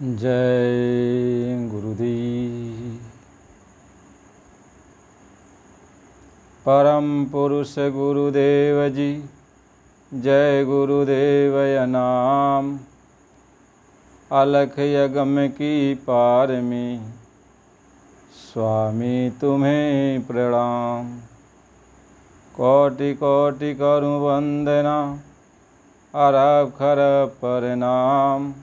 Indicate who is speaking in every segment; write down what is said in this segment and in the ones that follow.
Speaker 1: जय गुरुदेव। परम पुरुष गुरुदेव जी, जय गुरुदेव नाम। अलख यगम की पार में स्वामी तुम्हें प्रणाम। कोटि कोटि करूं वंदना, अरब खरब प्रणाम।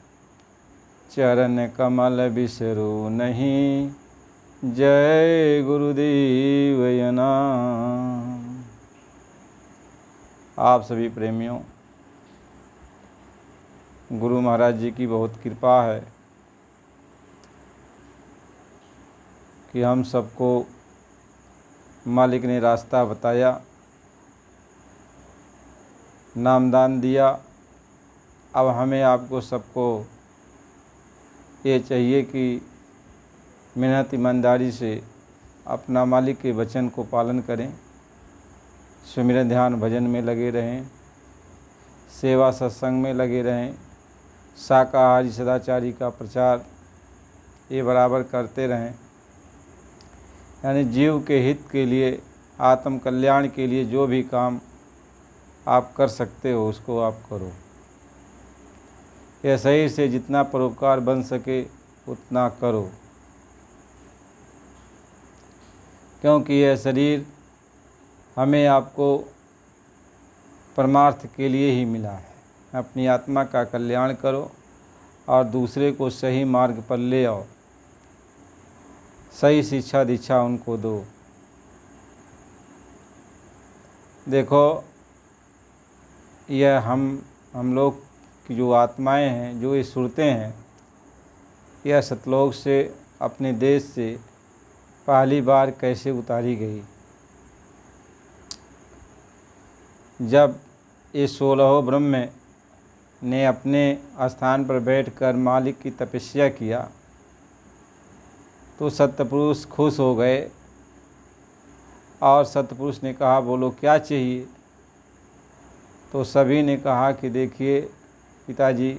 Speaker 1: चरण कमल बिसरू नहीं, जय गुरुदेव नाम। आप सभी प्रेमियों, गुरु महाराज जी की बहुत कृपा है कि हम सबको मालिक ने रास्ता बताया, नामदान दिया। अब हमें आपको सबको ये चाहिए कि मेहनत ईमानदारी से अपना मालिक के वचन को पालन करें, सुमिरन ध्यान भजन में लगे रहें, सेवा सत्संग में लगे रहें, शाकाहारी सदाचारी का प्रचार ये बराबर करते रहें। यानी जीव के हित के लिए, आत्म कल्याण के लिए जो भी काम आप कर सकते हो उसको आप करो। यह शरीर से जितना परोपकार बन सके उतना करो, क्योंकि यह शरीर हमें आपको परमार्थ के लिए ही मिला है। अपनी आत्मा का कल्याण करो और दूसरे को सही मार्ग पर ले आओ, सही शिक्षा दीक्षा उनको दो। देखो, यह हम लोग की जो आत्माएं हैं, जो ये सुरतें हैं, यह सतलोक से अपने देश से पहली बार कैसे उतारी गई। जब ये 16 ब्रह्म ने अपने स्थान पर बैठकर मालिक की तपस्या किया तो सत्यपुरुष खुश हो गए और सत्यपुरुष ने कहा, बोलो क्या चाहिए। तो सभी ने कहा कि देखिए पिताजी,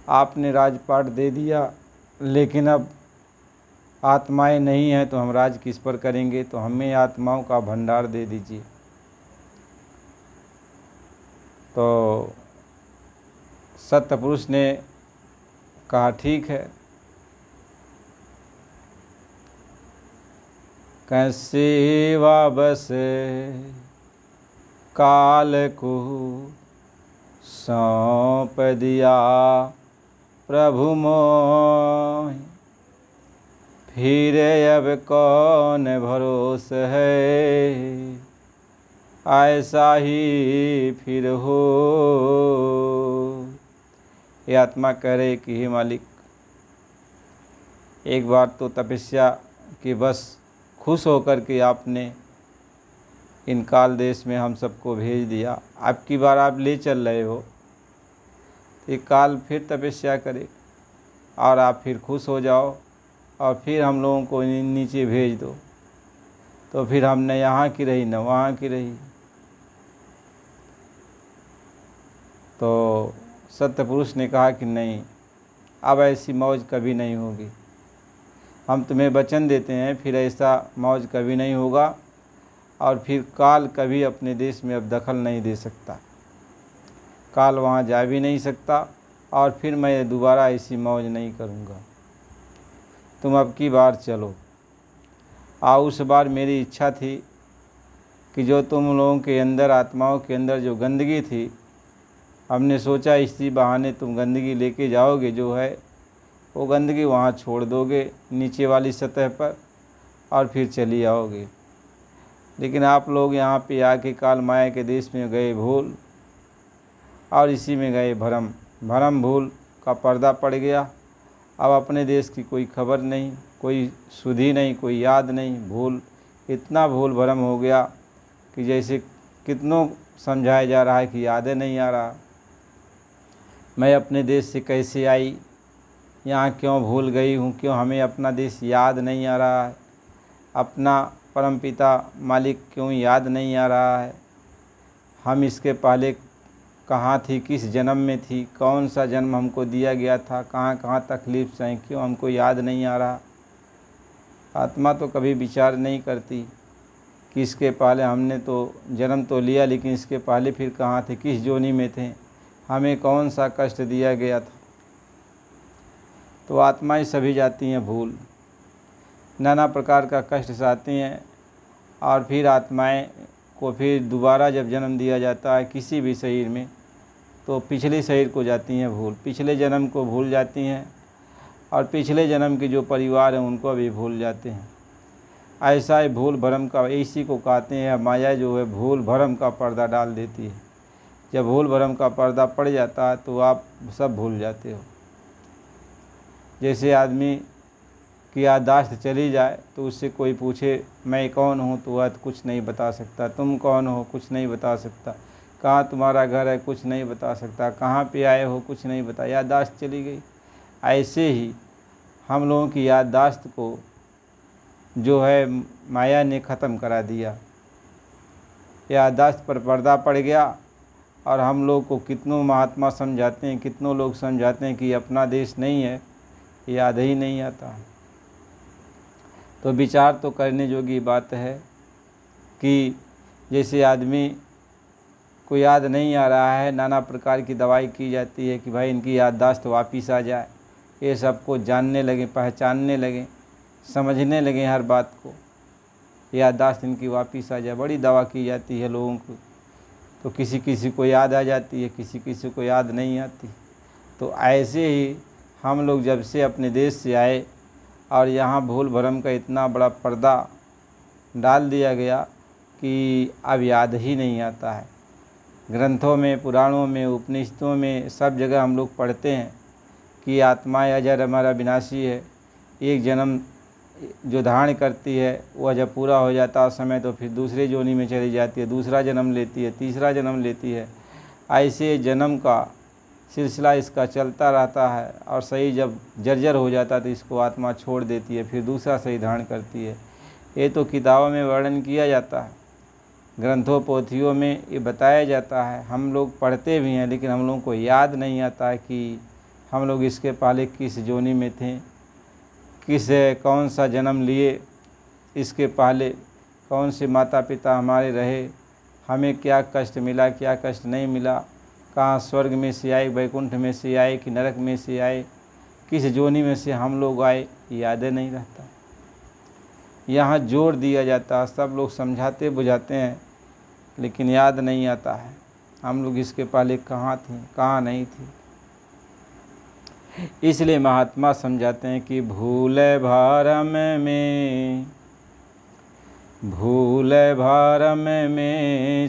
Speaker 1: आपने राजपाट दे दिया, लेकिन अब आत्माएं नहीं हैं तो हम राज किस पर करेंगे, तो हमें आत्माओं का भंडार दे दीजिए। तो सत्यपुरुष ने कहा ठीक है। कैसे वाबस काल को सौंप दिया प्रभु मोहि, फिर अब कौन भरोस है, ऐसा ही फिर हो। ये आत्मा कह रहे कि हे मालिक, एक बार तो तपस्या के बस खुश होकर के आपने इन काल देश में हम सबको भेज दिया, अब की बार आप ले चल रहे हो, एक काल फिर तपस्या करे और आप फिर खुश हो जाओ और फिर हम लोगों को नीचे भेज दो, तो फिर हम न यहाँ की रही न वहाँ की रही। तो सत्यपुरुष ने कहा कि नहीं, अब ऐसी मौज कभी नहीं होगी। हम तुम्हें वचन देते हैं, फिर ऐसा मौज कभी नहीं होगा और फिर काल कभी अपने देश में अब दखल नहीं दे सकता, काल वहाँ जा भी नहीं सकता और फिर मैं दोबारा ऐसी मौज नहीं करूँगा। तुम अब की बार चलो। उस बार मेरी इच्छा थी कि जो तुम लोगों के अंदर, आत्माओं के अंदर जो गंदगी थी, हमने सोचा इसी बहाने तुम गंदगी लेके जाओगे, जो है वो गंदगी वहाँ छोड़ दोगे नीचे वाली सतह पर और फिर चली आओगे। लेकिन आप लोग यहाँ पे आके काल माया के देश में गए भूल और इसी में गए भरम भूल का पर्दा पड़ गया। अब अपने देश की कोई खबर नहीं, कोई सुधि नहीं, कोई याद नहीं, भूल, इतना भूल भरम हो गया कि जैसे कितनों समझाया जा रहा है कि यादें नहीं आ रहा। मैं अपने देश से कैसे आई, यहाँ क्यों भूल गई हूँ, क्यों हमें अपना देश याद नहीं आ रहा है, अपना परमपिता मालिक क्यों याद नहीं आ रहा है। हम इसके पहले कहाँ थी, किस जन्म में थी, कौन सा जन्म हमको दिया गया था, कहाँ कहाँ तकलीफ़ सही, क्यों हमको याद नहीं आ रहा। आत्मा तो कभी विचार नहीं करती कि इसके पहले हमने तो जन्म तो लिया, लेकिन इसके पहले फिर कहाँ थे, किस जोनी में थे, हमें कौन सा कष्ट दिया गया था। तो आत्माएं सभी जाती हैं भूल, नाना प्रकार का कष्ट सहती हैं, और फिर आत्माएं को फिर दोबारा जब जन्म दिया जाता है किसी भी शरीर में, तो पिछले शरीर को जाती हैं भूल, पिछले जन्म को भूल जाती हैं, और पिछले जन्म के जो परिवार हैं उनको भी भूल जाते हैं। ऐसा है भूल भरम का, इसी को कहते हैं माया, जो है भूल भरम का पर्दा डाल देती है। जब भूल भरम का पर्दा पड़ जाता है तो आप सब भूल जाते हो। जैसे आदमी की याददाश्त चली जाए तो उससे कोई पूछे मैं कौन हूँ, तो वह कुछ नहीं बता सकता। तुम कौन हो, कुछ नहीं बता सकता। कहाँ तुम्हारा घर है, कुछ नहीं बता सकता। कहाँ पे आए हो, कुछ नहीं बता, याददाश्त चली गई। ऐसे ही हम लोगों की याददाश्त को जो है माया ने ख़त्म करा दिया। याददाश्त पर पर्दा पड़ गया, और हम लोग को कितनों महात्मा समझाते हैं, कितनों लोग समझाते हैं कि अपना देश नहीं है, याद ही नहीं आता। तो विचार तो करने जोगी बात है कि जैसे आदमी को याद नहीं आ रहा है, नाना प्रकार की दवाई की जाती है कि भाई इनकी याददाश्त वापस आ जाए, ये सबको जानने लगे, पहचानने लगे, समझने लगे हर बात को, याददाश्त इनकी वापस आ जाए। बड़ी दवा की जाती है लोगों को, तो किसी किसी को याद आ जाती है, किसी किसी को याद नहीं आती। तो ऐसे ही हम लोग जब से अपने देश से आए और यहाँ भूल भरम का इतना बड़ा पर्दा डाल दिया गया कि अब याद ही नहीं आता है। ग्रंथों में, पुराणों में, उपनिषदों में सब जगह हम लोग पढ़ते हैं कि आत्मा अजर हमारा विनाशी है। एक जन्म जो धारण करती है वह जब पूरा हो जाता है समय, तो फिर दूसरे योनि में चली जाती है, दूसरा जन्म लेती है, तीसरा जन्म लेती है। ऐसे जन्म का सिलसिला इसका चलता रहता है, और शरीर जब जर्जर हो जाता है तो इसको आत्मा छोड़ देती है, फिर दूसरा शरीर धारण करती है। ये तो किताबों में वर्णन किया जाता है, ग्रंथों पोथियों में ये बताया जाता है। हम लोग पढ़ते भी हैं, लेकिन हम लोगों को याद नहीं आता है कि हम लोग इसके पहले किस जोनी में थे, कौन सा जन्म लिए, इसके पहले कौन से माता पिता हमारे रहे, हमें क्या कष्ट मिला, क्या कष्ट नहीं मिला, कहाँ स्वर्ग में से आए, वैकुंठ में से आए कि नरक में से आए, किस जोनी में से हम लोग आए, याद नहीं रहता। यहाँ जोर दिया जाता है, सब लोग समझाते बुझाते हैं, लेकिन याद नहीं आता है हम लोग इसके पहले कहाँ थे, कहाँ नहीं थे। इसलिए महात्मा समझाते हैं कि भूल भरम में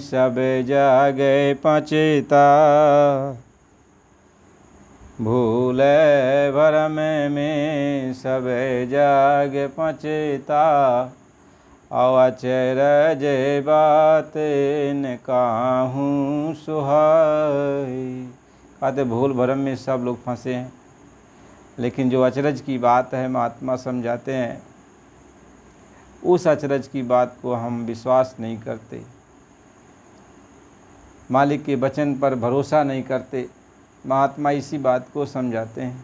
Speaker 1: सब जागे पचेता, भूल भरम में सब जागे पचेता, अचरज बात न काहूँ सुहाई। कहते भूल भरम में सब लोग फंसे हैं, लेकिन जो अचरज की बात है महात्मा समझाते हैं, उस अचरज की बात को हम विश्वास नहीं करते, मालिक के वचन पर भरोसा नहीं करते। महात्मा इसी बात को समझाते हैं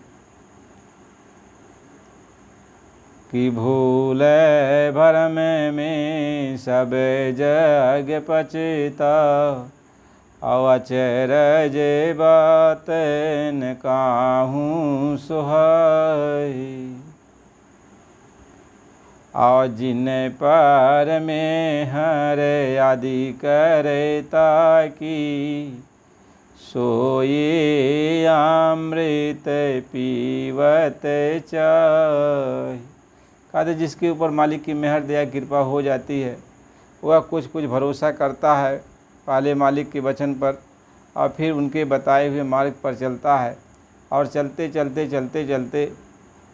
Speaker 1: कि भूल भरम में सब जग पचता, अचरज बात न काहूँ सुहाई। और जिन पर में हर आदि करता की, सोई अमृत पीवत चाय। कहते जिसके ऊपर मालिक की मेहर दया कृपा हो जाती है, वह कुछ कुछ भरोसा करता है पहले मालिक के वचन पर, और फिर उनके बताए हुए मार्ग पर चलता है। और चलते चलते चलते चलते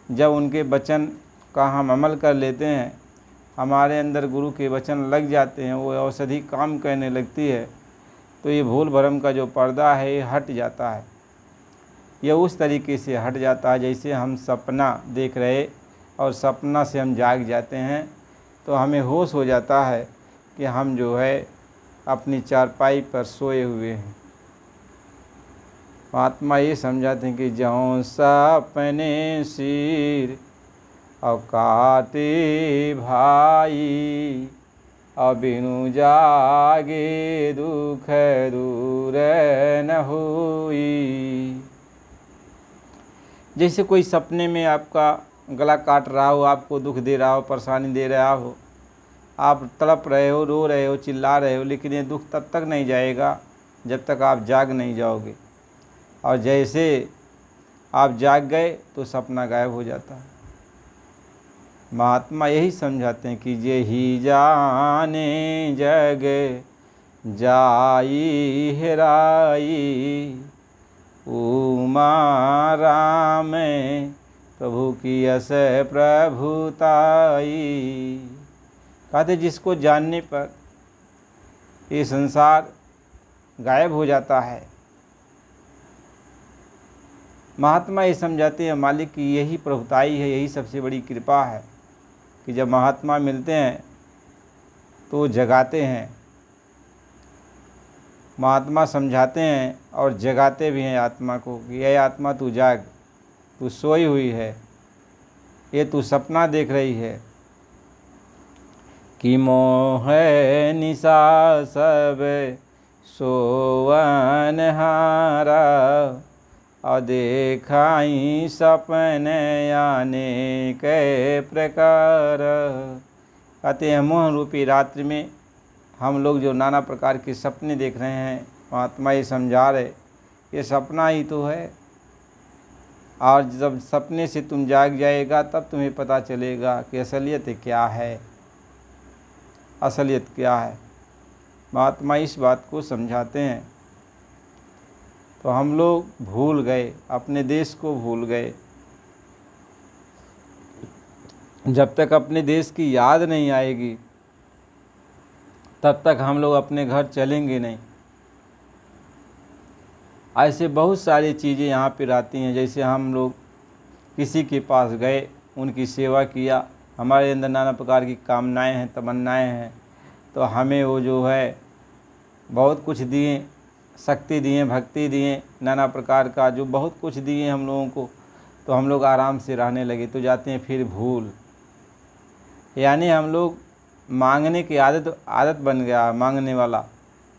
Speaker 1: जब उनके वचन का हम अमल कर लेते हैं, हमारे अंदर गुरु के वचन लग जाते हैं, वो औषधि काम करने लगती है, तो ये भूल भरम का जो पर्दा है ये हट जाता है। ये उस तरीके से हट जाता है जैसे हम सपना देख रहे और सपना से हम जाग जाते हैं, तो हमें होश हो जाता है कि हम जो है अपनी चारपाई पर सोए हुए हैं। महात्मा ये समझाते हैं कि ज्यों सपने सिर और काटे भाई, और बिनु जागे दुख दूर न होई। जैसे कोई सपने में आपका गला काट रहा हो, आपको दुख दे रहा हो, परेशानी दे रहा हो, आप तड़प रहे हो, रो रहे हो, चिल्ला रहे हो, लेकिन ये दुख तब तक नहीं जाएगा जब तक आप जाग नहीं जाओगे। और जैसे आप जाग गए तो सपना गायब हो जाता है। महात्मा यही समझाते हैं कि जे ही जाने जग जाई हेराई, उमा राम प्रभु की यस प्रभुताई। कहते जिसको जानने पर ये संसार गायब हो जाता है। महात्मा ये समझाते हैं मालिक की यही प्रभुताई है, यही सबसे बड़ी कृपा है कि जब महात्मा मिलते हैं तो जगाते हैं। महात्मा समझाते हैं और जगाते भी हैं आत्मा को कि ये आत्मा तू जाग, तू सोई हुई है, ये तू सपना देख रही है। कि मोह निशा सब सोवन हारा, और देखाई सपने आने के प्रकार। कहते हैं मोह रूपी रात्रि में हम लोग जो नाना प्रकार के सपने देख रहे हैं, महात्मा ये समझा रहे ये सपना ही तो है। और जब सपने से तुम जाग जाएगा तब तुम्हें पता चलेगा कि असलियत क्या है, असलियत क्या है। महात्मा इस बात को समझाते हैं। तो हम लोग भूल गए, अपने देश को भूल गए। जब तक अपने देश की याद नहीं आएगी तब तक हम लोग अपने घर चलेंगे नहीं। ऐसे बहुत सारी चीज़ें यहाँ पर आती हैं। जैसे हम लोग किसी के पास गए, उनकी सेवा किया, हमारे अंदर नाना प्रकार की कामनाएं हैं, तमन्नाएं हैं, तो हमें वो जो है बहुत कुछ दिए, शक्ति दिए, भक्ति दिए, नाना प्रकार का जो बहुत कुछ दिए हम लोगों को, तो हम लोग आराम से रहने लगे। तो जाते हैं फिर भूल, यानी हम लोग मांगने की आदत बन गया मांगने वाला,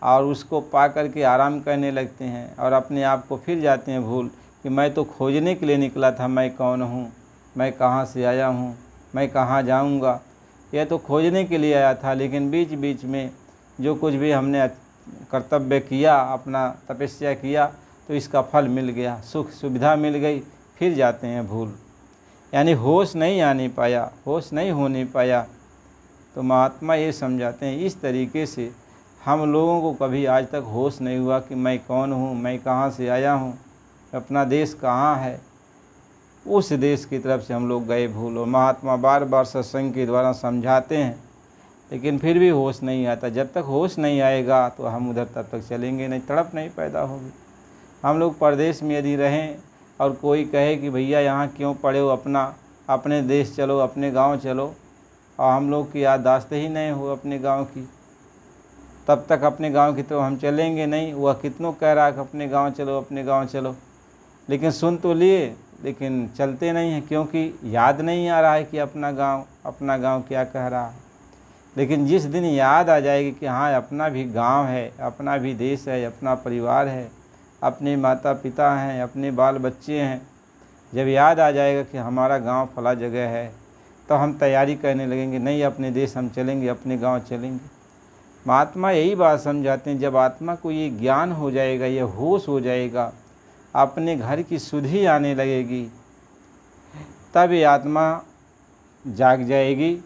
Speaker 1: और उसको पा करके आराम करने लगते हैं और अपने आप को फिर जाते हैं भूल कि मैं तो खोजने के लिए निकला था, मैं कौन हूँ, मैं कहाँ से आया हूँ, मैं कहाँ जाऊँगा। यह तो खोजने के लिए आया था, लेकिन बीच बीच में जो कुछ भी हमने कर्तव्य किया, अपना तपस्या किया, तो इसका फल मिल गया, सुख सुविधा मिल गई, फिर जाते हैं भूल। यानी होश नहीं आने पाया, होश नहीं होने पाया। तो महात्मा ये समझाते हैं इस तरीके से हम लोगों को कभी आज तक होश नहीं हुआ कि मैं कौन हूँ, मैं कहाँ से आया हूँ, अपना देश कहाँ है। उस देश की तरफ से हम लोग गए भूल। और महात्मा बार बार सत्संग के द्वारा समझाते हैं, लेकिन फिर भी होश नहीं आता। जब तक होश नहीं आएगा तो हम उधर तब तक चलेंगे नहीं, तड़प नहीं पैदा होगी। हम लोग परदेश में यदि रहें और कोई कहे कि भैया यहाँ क्यों पड़े हो, अपने देश चलो, अपने गांव चलो, और हम लोग की याददाश्त ही नहीं हो अपने गांव की, तब तक अपने गांव की तो हम चलेंगे नहीं। वह कितनों कह रहा है कि अपने गांव चलो, अपने गांव चलो, लेकिन सुन तो लिए, लेकिन चलते नहीं हैं, क्योंकि याद नहीं आ रहा है कि अपना गांव क्या कह रहा है। लेकिन जिस दिन याद आ जाएगी कि हाँ अपना भी गांव है, अपना भी देश है, अपना परिवार है, अपने माता पिता हैं, अपने बाल बच्चे हैं, जब याद आ जाएगा कि हमारा गांव फला जगह है, तो हम तैयारी करने लगेंगे, नहीं अपने देश हम चलेंगे, अपने गांव चलेंगे। महात्मा यही बात समझाते हैं, जब आत्मा को ये ज्ञान हो जाएगा, ये होश हो जाएगा, अपने घर की सुधि आने लगेगी, तब ये आत्मा जाग जाएगी,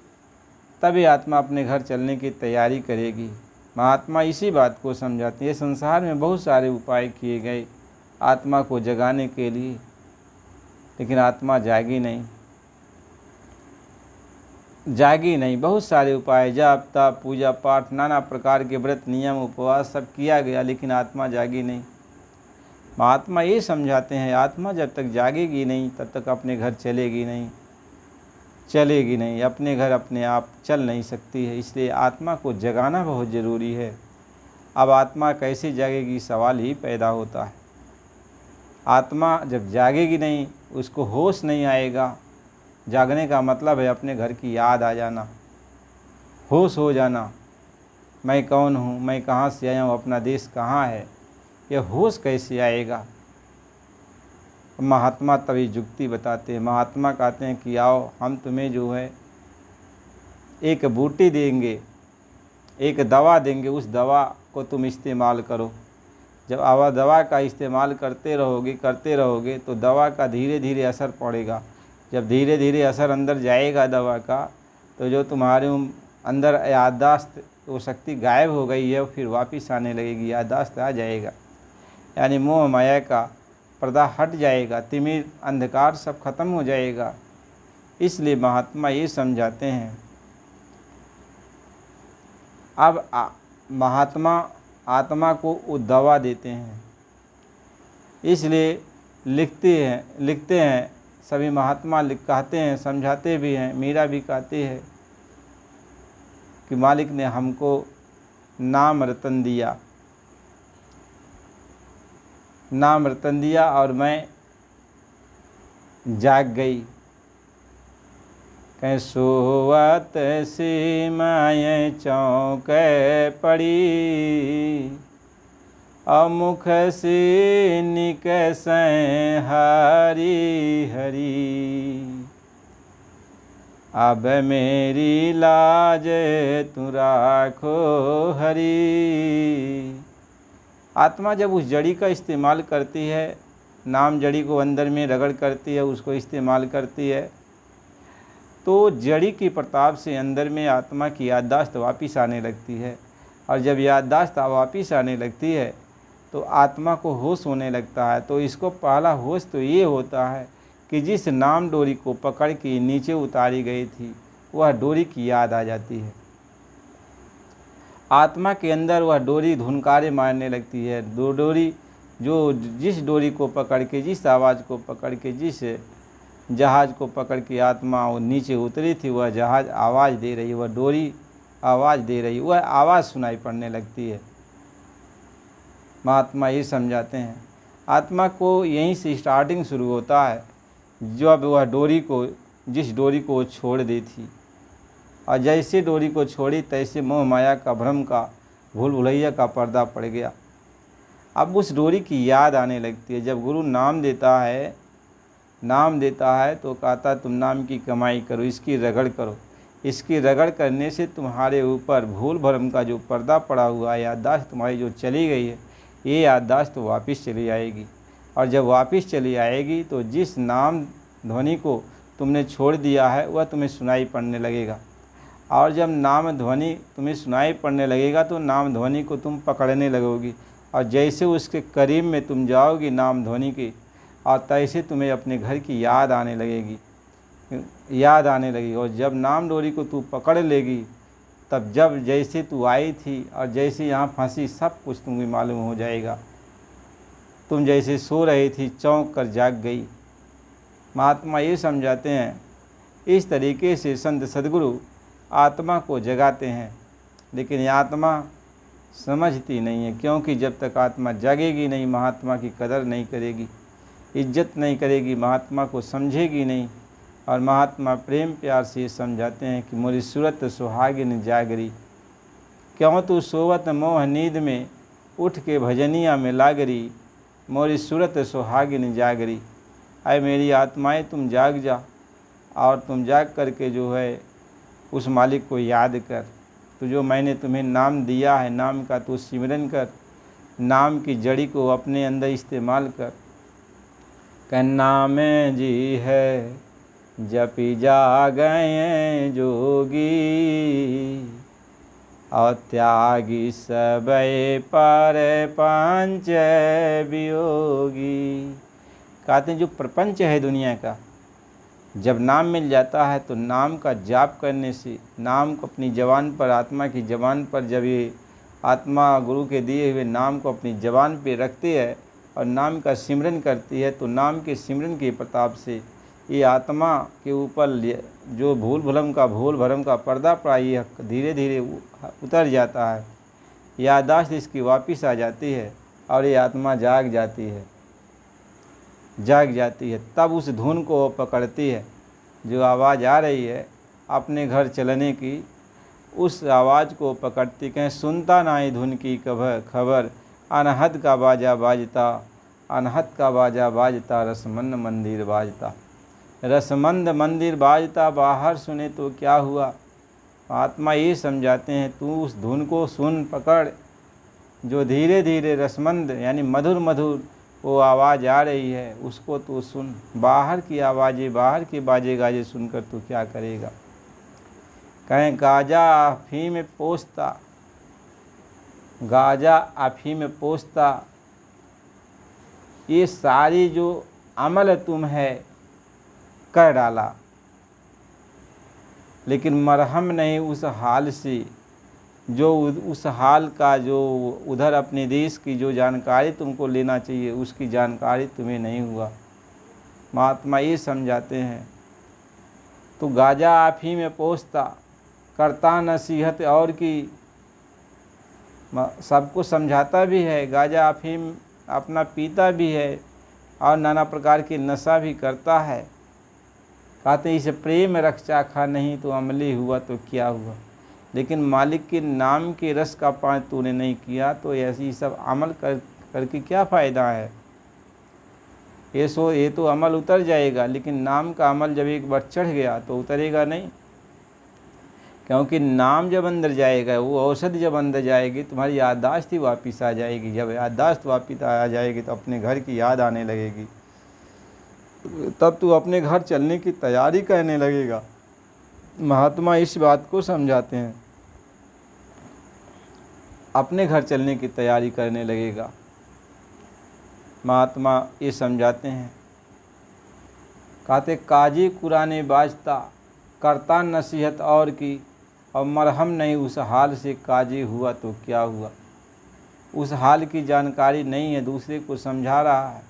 Speaker 1: तब ये आत्मा अपने घर चलने की तैयारी करेगी। महात्मा इसी बात को समझाते हैं। संसार में बहुत सारे उपाय किए गए आत्मा को जगाने के लिए, लेकिन आत्मा जागी नहीं, जागी नहीं। बहुत सारे उपाय, जाप तप पूजा पाठ, नाना प्रकार के व्रत नियम उपवास सब किया गया, लेकिन आत्मा जागी नहीं। महात्मा ये समझाते हैं आत्मा जब तक जागेगी नहीं तब तक अपने घर चलेगी नहीं, अपने घर अपने आप चल नहीं सकती है। इसलिए आत्मा को जगाना बहुत ज़रूरी है। अब आत्मा कैसे जागेगी, सवाल ही पैदा होता है। आत्मा जब जागेगी नहीं, उसको होश नहीं आएगा। जागने का मतलब है अपने घर की याद आ जाना, होश हो जाना, मैं कौन हूँ, मैं कहाँ से आया हूँ, अपना देश कहाँ है, यह होश कैसे आएगा। महात्मा तभी जुक्ति बताते हैं। महात्मा कहते हैं कि आओ हम तुम्हें जो है एक बूटी देंगे, एक दवा देंगे, उस दवा को तुम इस्तेमाल करो। जब आप दवा का इस्तेमाल करते रहोगे तो दवा का धीरे धीरे असर पड़ेगा। जब धीरे धीरे असर अंदर जाएगा दवा का, तो जो तुम्हारे अंदर याददाश्त वो शक्ति गायब हो गई है फिर वापस आने लगेगी, याददाश्त आ जाएगा। यानी मोह माया का पर्दा हट जाएगा, तिमिर अंधकार सब खत्म हो जाएगा। इसलिए महात्मा ये समझाते हैं। अब महात्मा आत्मा को वो दवा देते हैं, इसलिए लिखते हैं सभी महात्मा कहते हैं, समझाते भी हैं। मीरा भी कहती है कि मालिक ने हमको नाम रतन दिया, नाम रतन दिया और मैं जाग गई। कहीं सोवत सी माय चौक पड़ी, अमुख से निकसैं हरी हरी, अब मेरी लाज तू राखो हरी। आत्मा जब उस जड़ी का इस्तेमाल करती है, नाम जड़ी को अंदर में रगड़ करती है, उसको इस्तेमाल करती है, तो जड़ी की प्रताप से अंदर में आत्मा की याददाश्त वापस आने लगती है। और जब याददाश्त वापस आने लगती है तो आत्मा को होश होने लगता है। तो इसको पहला होश तो ये होता है कि जिस नाम डोरी को पकड़ के नीचे उतारी गई थी वह डोरी की याद आ जाती है। आत्मा के अंदर वह डोरी धुनकारे मारने लगती है। डोरी जो जिस डोरी को पकड़ के, जिस आवाज़ को पकड़ के, जिस जहाज़ को पकड़ के आत्मा वो नीचे उतरी थी, वह जहाज़ आवाज़ दे रही, वह डोरी आवाज़ दे रही, वह आवाज़ सुनाई पड़ने लगती है। महात्मा ये समझाते हैं आत्मा को यहीं से स्टार्टिंग शुरू होता है, जब वह जिस डोरी को वो छोड़ दी थी। और जैसे डोरी को छोड़ी तैसे मोह माया का भ्रम का भूल भुलैया का पर्दा पड़ गया। अब उस डोरी की याद आने लगती है। जब गुरु नाम देता है तो कहता तुम नाम की कमाई करो, इसकी रगड़ करो। इसकी रगड़ करने से तुम्हारे ऊपर भूल भ्रम का जो पर्दा पड़ा हुआ है, याददाश्त तुम्हारी जो चली गई है, ये याददाश्त वापस चली आएगी। और जब वापस चली आएगी तो जिस नाम ध्वनि को तुमने छोड़ दिया है वह तुम्हें सुनाई पड़ने लगेगा। और जब नाम ध्वनि तुम्हें सुनाई पड़ने लगेगा तो नाम ध्वनि को तुम पकड़ने लगोगी। और जैसे उसके करीब में तुम जाओगी नाम ध्वनि के, और तैसे तुम्हें अपने घर की याद आने लगेगी। और जब नाम डोरी को तू पकड़ लेगी, तब जब जैसे तू आई थी और जैसे यहाँ फंसी, सब कुछ तुम्हें मालूम हो जाएगा। तुम जैसे सो रही थी, चौंक कर जाग गई। महात्मा ये समझाते हैं, इस तरीके से संत सद्गुरु आत्मा को जगाते हैं। लेकिन ये आत्मा समझती नहीं है, क्योंकि जब तक आत्मा जागेगी नहीं, महात्मा की कदर नहीं करेगी, इज्जत नहीं करेगी, महात्मा को समझेगी नहीं। और महात्मा प्रेम प्यार से समझाते हैं कि मोरी सूरत सुहागिन जागरी, क्यों तू सोवत मोह नींद में, उठ के भजनिया में लागरी, मोरी सूरत सुहागिन जागरी। अय मेरी आत्माएं तुम जाग जा, और तुम जाग करके जो है उस मालिक को याद कर। तो जो मैंने तुम्हें नाम दिया है, नाम का तू सिमरन कर, नाम की जड़ी को अपने अंदर इस्तेमाल कर। नाम जी है जपी जागए जोगी, और त्यागी सबे पर पंच वियोगी। कहते हैं जो प्रपंच है दुनिया का, जब नाम मिल जाता है तो नाम का जाप करने से, नाम को अपनी ज़बान पर, आत्मा की ज़बान पर, जब ये आत्मा गुरु के दिए हुए नाम को अपनी ज़बान पे रखती है और नाम का सिमरन करती है, तो नाम के सिमरन के प्रताप से ये आत्मा के ऊपर जो भूल भरम का पर्दा पड़ा, ये धीरे धीरे उतर जाता है। याददाश्त इसकी वापस आ जाती है और ये आत्मा जाग जाती है। जाग जाती है, तब उस धुन को वो पकड़ती है। जो आवाज़ आ रही है अपने घर चलने की, उस आवाज़ को पकड़ती। कहें सुनता नाई धुन की खबर, अनहद का बाजा बाजता, अनहद का बाजा बाजता, रसमंद मंदिर बाजता। रसमंद मंदिर बाजता, बाहर सुने तो क्या हुआ। महात्मा ये समझाते हैं, तू उस धुन को सुन, पकड़, जो धीरे धीरे रसमंद यानी मधुर मधुर वो आवाज़ आ रही है, उसको तू सुन। बाहर की आवाज़ें, बाहर के बाजे गाजे सुनकर तू क्या करेगा। कहें गाजा अफीम पोसता, गाजा अफीम पोसता, ये सारी जो अमल तुम है कर डाला, लेकिन मरहम नहीं उस हाल से, जो उस हाल का जो उधर अपने देश की जो जानकारी तुमको लेना चाहिए उसकी जानकारी तुम्हें नहीं हुआ। महात्मा ये समझाते हैं, तो गाजा आफी में पोसता, करता नसीहत और की, सबको समझाता भी है, गाजा अफीम अपना पीता भी है और नाना प्रकार के नशा भी करता है। कहते इसे प्रेम रक्षा खा, नहीं तो अमली हुआ तो क्या हुआ। लेकिन मालिक के नाम के रस का पान तूने नहीं किया, तो ऐसी सब अमल करके क्या फ़ायदा है। ये तो अमल उतर जाएगा, लेकिन नाम का अमल जब एक बार चढ़ गया तो उतरेगा नहीं। क्योंकि नाम जब अंदर जाएगा, वो औषधि जब अंदर जाएगी, तुम्हारी याददाश्त ही वापस आ जाएगी। जब याददाश्त वापस आ जाएगी तो अपने घर की याद आने लगेगी, तब तू अपने घर चलने की तैयारी करने लगेगा। महात्मा इस बात को समझाते हैं, अपने घर चलने की तैयारी करने लगेगा। महात्मा ये समझाते हैं, कहते काजी कुराने बाजता, करता नसीहत और की, और मरहम नहीं उस हाल से काजी हुआ तो क्या हुआ। उस हाल की जानकारी नहीं है, दूसरे को समझा रहा है,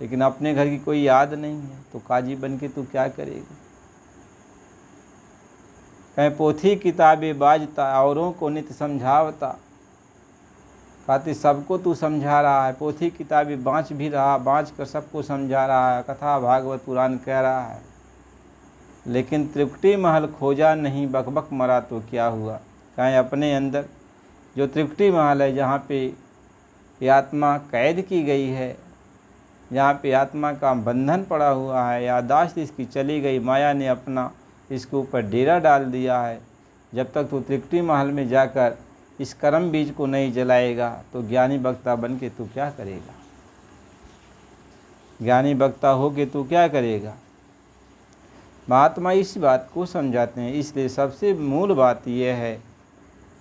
Speaker 1: लेकिन अपने घर की कोई याद नहीं है, तो काजी बन के तू क्या करेगा। कहीं पोथी किताबें बाजता, औरों को नित समझावता, कहते सबको तू समझा रहा है, पोथी किताबें बाँच भी रहा, बाँच कर सबको समझा रहा है, कथा भागवत पुराण कह रहा है, लेकिन त्रिकुटी महल खोजा नहीं, बकबक मरा तो क्या हुआ। कहें अपने अंदर जो त्रिकुटी महल है, जहाँ पे ये आत्मा कैद की गई है, जहाँ पे आत्मा का बंधन पड़ा हुआ है, याददाश्त इसकी चली गई, माया ने अपना इसके ऊपर डेरा डाल दिया है। जब तक तू त्रिकुटी महल में जाकर इस कर्म बीज को नहीं जलाएगा, तो ज्ञानी वक्ता बन के तू क्या करेगा। ज्ञानी वक्ता हो के तू क्या करेगा। महात्मा इस बात को समझाते हैं। इसलिए सबसे मूल बात यह है,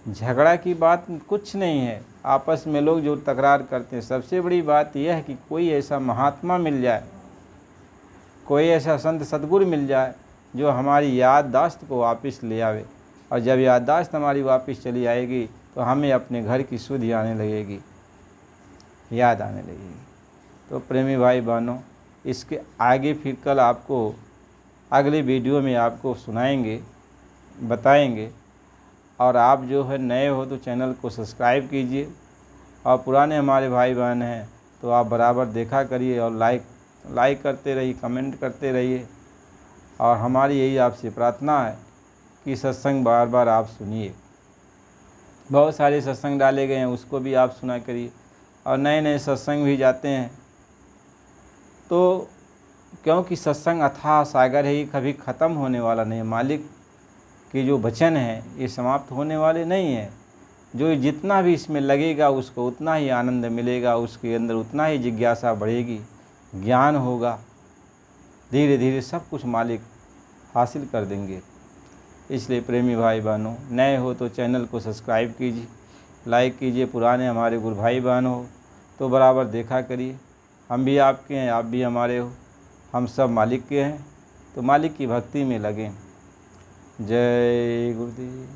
Speaker 1: झगड़ा की बात कुछ नहीं है। आपस में लोग जो तकरार करते हैं, सबसे बड़ी बात यह है कि कोई ऐसा महात्मा मिल जाए, कोई ऐसा संत सद्गुरु मिल जाए जो हमारी याददाश्त को वापस ले आवे। और जब याददाश्त हमारी वापस चली आएगी तो हमें अपने घर की सुधि आने लगेगी, याद आने लगेगी। तो प्रेमी भाई बहनों, इसके आगे फिर कल आपको अगले वीडियो में आपको सुनाएंगे, बताएंगे। और आप जो है नए हो तो चैनल को सब्सक्राइब कीजिए, और पुराने हमारे भाई बहन हैं तो आप बराबर देखा करिए और लाइक करते रहिए, कमेंट करते रहिए। और हमारी यही आपसे प्रार्थना है कि सत्संग बार बार आप सुनिए। बहुत सारे सत्संग डाले गए हैं, उसको भी आप सुना करिए। और नए नए सत्संग भी जाते हैं, तो क्योंकि सत्संग अथाह सागर है, ये कभी ख़त्म होने वाला नहीं है। मालिक के जो वचन हैं ये समाप्त होने वाले नहीं हैं। जो जितना भी इसमें लगेगा उसको उतना ही आनंद मिलेगा, उसके अंदर उतना ही जिज्ञासा बढ़ेगी, ज्ञान होगा। धीरे धीरे सब कुछ मालिक हासिल कर देंगे। इसलिए प्रेमी भाई बहनों, नए हो तो चैनल को सब्सक्राइब कीजिए, लाइक कीजिए। पुराने हमारे गुरु भाई बहन हो तो बराबर देखा करिए। हम भी आपके हैं, आप भी हमारे हो, हम सब मालिक के हैं, तो मालिक की भक्ति में लगें। जय गुरुदेव।